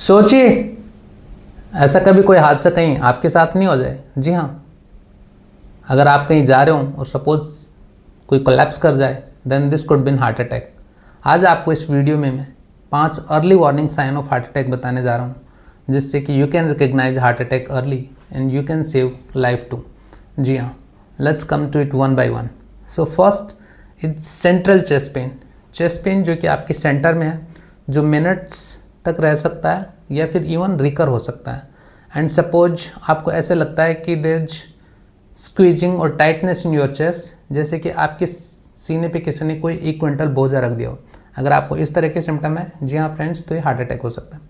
सोचिए ऐसा कभी कोई हादसा कहीं आपके साथ नहीं हो जाए। जी हाँ, अगर आप कहीं जा रहे हो और सपोज कोई कोलैप्स कर जाए, then this could been heart attack. आज आपको इस वीडियो में मैं 5 early warning sign of heart attack बताने जा रहा हूँ, जिससे कि you can recognise heart attack early and you can save life too. जी हाँ, let's come to it one by one. So first it's central chest pain. Chest pain जो कि आपके सेंटर में है, जो मिनट्स तक रह सकता है या फिर इवन रिकर हो सकता है। एंड सपोज आपको ऐसे लगता है कि देयर इज स्क्वीजिंग और टाइटनेस इन योर चेस्ट, जैसे कि आपके सीने पे किसी ने कोई 1 क्विंटल बोझा रख दिया हो। अगर आपको इस तरह के सिम्टम है, जी हाँ फ्रेंड्स, तो ये हार्ट अटैक हो सकता है।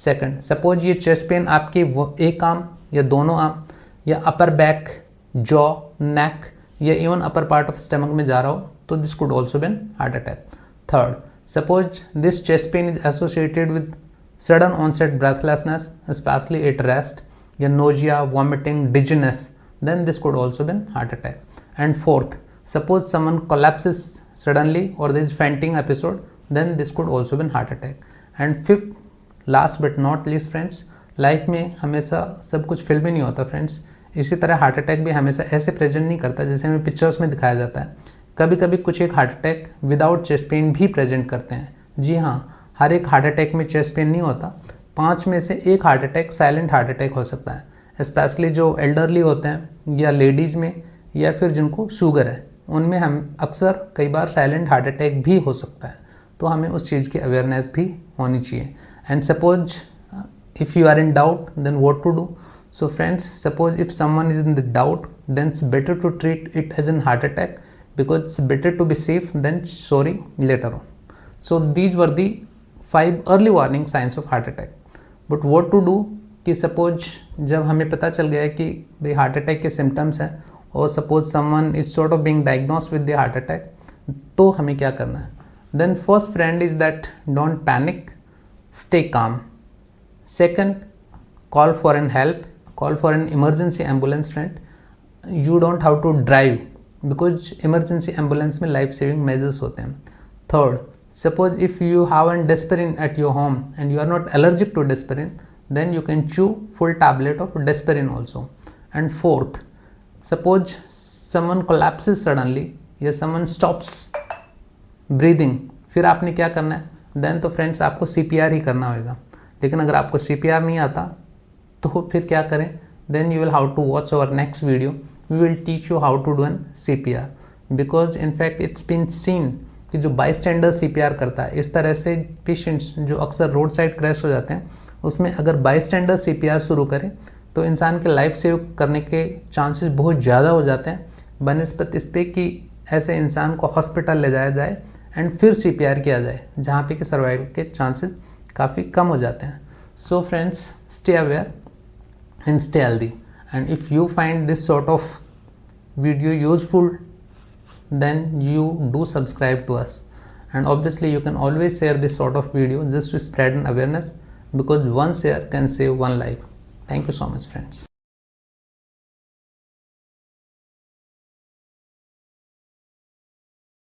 सेकंड, सपोज ये चेस्ट पेन आपके एक आर्म या दोनों आर्म या अपर बैक, जॉ, नेक या even upper part of stomach में जा रहा हो, तो this could also been heart attack. Third, suppose this chest pain is associated with sudden onset breathlessness, especially at rest, या nausea, vomiting, dizziness, then this could also be heart attack. And fourth, suppose someone collapses suddenly or there is fainting episode, then this could also be heart attack. And fifth, last but not least friends, life में हमेशा सब कुछ film में नहीं होता friends. इसी तरह heart attack भी हमेशा ऐसे प्रेजेंट नहीं करता जैसे हमें पिक्चर्स में दिखाया जाता है। कभी कभी कुछ एक heart attack without chest pain भी प्रेजेंट करते हैं। जी हाँ, हर एक हार्ट अटैक में चेस्ट पेन नहीं होता। 5 में से एक heart attack silent heart attack हो सकता है। स्पेशली जो एल्डरली होते हैं या लेडीज़ में या फिर जिनको शुगर है, उनमें हम अक्सर कई बार साइलेंट हार्ट अटैक भी हो सकता है। तो हमें उस चीज़ की अवेयरनेस भी होनी चाहिए। And suppose if you are in doubt, then what to do. So friends, suppose if someone is in the doubt, then it's better to treat it as an heart attack, because it's better to be safe than sorry later on. So these were the 5 early warning signs of heart attack. But what to do कि suppose जब हमें पता चल गया है कि भाई heart attack के सिम्टम्स हैं और suppose someone is sort of being diagnosed with the heart attack, तो हमें क्या करना है? Then first friend is that don't panic, stay calm. Second, call for an help, call for an emergency ambulance friend. You don't have to drive because emergency ambulance में life saving measures होते हैं। Third, suppose if you have an Desperin at your home and you are not allergic to Desperin, then you can chew full tablet of Desperin also. And fourth, suppose someone collapses suddenly या someone stops breathing, फिर आपने क्या करना है? then तो friends आपको CPR ही करना होगा। लेकिन अगर आपको CPR नहीं आता तो फिर क्या करें? then you will have to watch our next video. We will teach you how to do an CPR because in fact it's been seen कि जो बाईस्टैंडर CPR करता है, इस तरह से पेशेंट्स जो अक्सर रोड साइड क्रैश हो जाते हैं, उसमें अगर बाईस्टैंडर CPR शुरू करें तो इंसान के लाइफ सेव करने के चांसेस बहुत ज़्यादा हो जाते हैं बनिस्बत इस पे कि ऐसे इंसान को हॉस्पिटल ले जाया जाए एंड फिर CPR किया जाए, जहाँ पे कि सर्वाइवल के चांसेस काफ़ी कम हो जाते हैं। So friends, stay aware and stay healthy, and if you find this sort of video useful, then you do subscribe to us, and obviously you can always share this sort of video just to spread an awareness, because one share can save one life. Thank you so much friends.